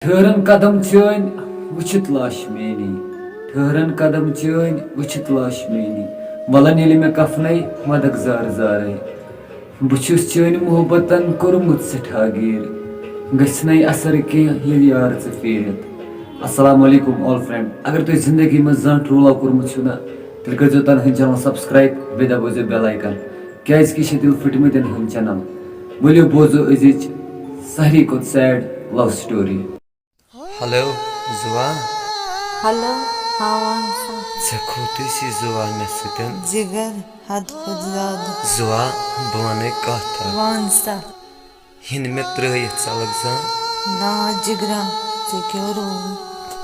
ठहरन कदम चन वुचित लाश मेनी ठहरन कदम चन वुचित लाश मेनी वलन ये मे कफन मदक जार जारे बहुस चन मोहब्बतन कोर्मुत सठा गिर गन असर कह यार ऐ फेरित। अस्सलाम वालेकुम ऑल फ्रेंड, अगर तुम जिंदगी में जन रोला कोर्मुत तेल कर तन चैनल सब्सक्राइब बे दबो बेल आइकन क्या दिल फुटमत चैनल। वलियो बोजो अजिच सारी खुद सैड लव स्टोरी। हेलो जुआ। हेलो हाँ खुशी जुआ मे सतन जिगर हद खुद ज्यादा जुआ बह कत वन सा हिन मे त्रयित सलग सा ना जिगरा से क्यों रो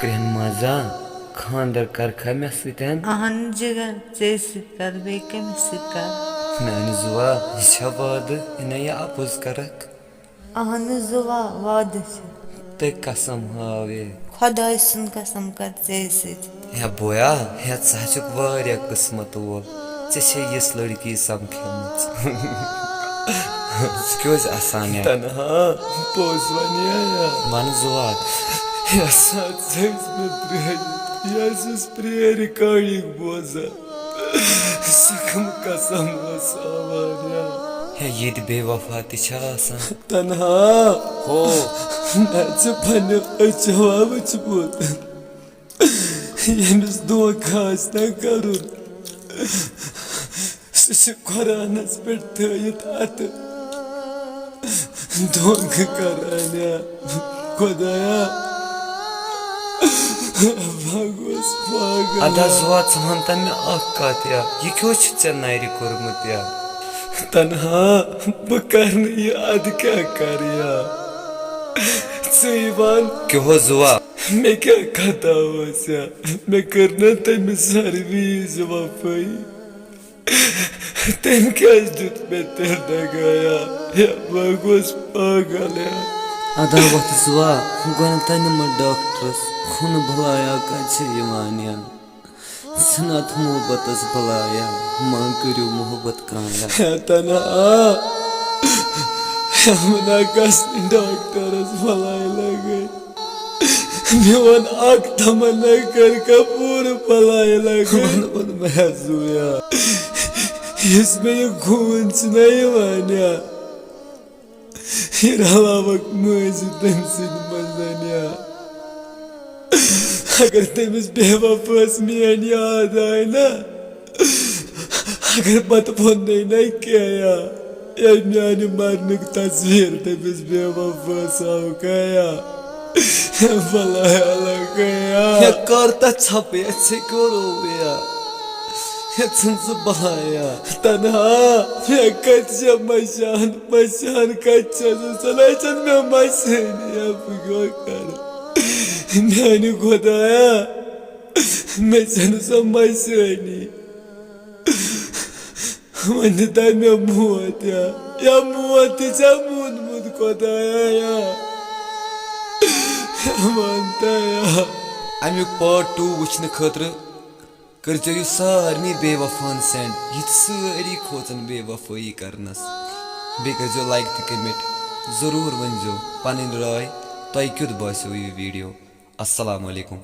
क्रहन मजा खानदर करखा मे सतन अहन जिगर से कर बे के कर नान जुआ यह वाद इन अपोज करक अहन जुवा वाद ते कसम हावे खुदा सुन कसम कर से या बोया या सचुक वारिया किस्मत वोल ऐसे इस लड़की समखिमत क्यों आसान है तन्हा पोजवानिया मन जुआ या साथ में प्रिय रिकॉर्डिंग बोजा सकम कसम वसावानिया है ये बेवफा तिछासा तन्हा हो मैं पन जवाब बोत यमिस धोखास न करुन कुरानस पे थयत अत धोख कराना खुदाया भगवस पागल अदा जुआ वन मे कत या यह क्यों नारि कोर्मुत या तन्हा बह कर याद क्या कर क्यों जुआ मे क्या खता मे करना तमिस सर्वीस वफाई तम क्या दुत मे तिल दगाया या भगवस पागल या अदा वत जुआ गो तनिम डॉक्टरस खुन भलाया कया सनात मोहब्बत भलाया मां करो मोहब्बत काया तन्हा मना कस डॉक्टरस भलाई लगे मेवन अख तमन्ना कर पूर भलाई लगे मैं जुया इसमें ये खून नहीं वानिया रलावक मज तम सजनिया अगर तमिस बेवफास मेन याद आय ना अगर पत फोन ना क्या मान मरनुक तस्वीर तमिस बेवफास आव कया भलाया लगया कर छपे अच्छे करो बहाया तन्हा मैं कच्चा मशान मशान कच्चा चलाचन मैं मशानिया गो कर मैंने खुदाया मैं चन सो मशानी मन मे मुत या मुत मून मुद खुदाया या मानता या अमुक पार्ट 2 वुचन खतर कर सारे बेवफान सेंड ये सारी खोचन बेवफाई करनस बे कर लाइक तो कमेंट जरूर वनो पन राय तुम क्युत बासो यह वीडियो। अस्सलाम वालेकुम।